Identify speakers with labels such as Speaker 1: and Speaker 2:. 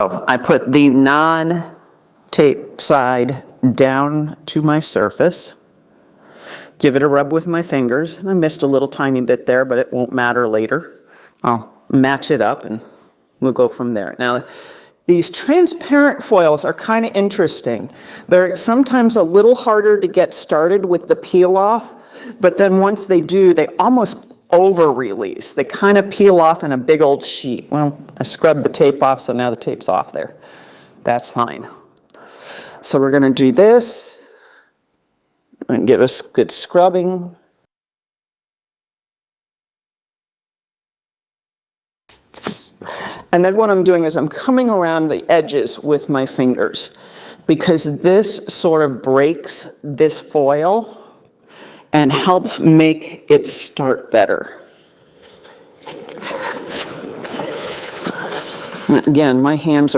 Speaker 1: I put the non-tape side down to my surface. Give it a rub with my fingers. I missed a little tiny bit there, but it won't matter later. I'll match it up and we'll go from there. Now, these transparent foils are kind of interesting. They're sometimes a little harder to get started with the peel off, but then once they do, they almost over-release. They kind of peel off in a big old sheet. Well, I scrubbed the tape off, so now the tape's off there. That's fine. So we're going to do this and give us good scrubbing. And then what I'm doing is I'm coming around the edges with my fingers because this sort of breaks this foil and helps make it start better. Again, my hands are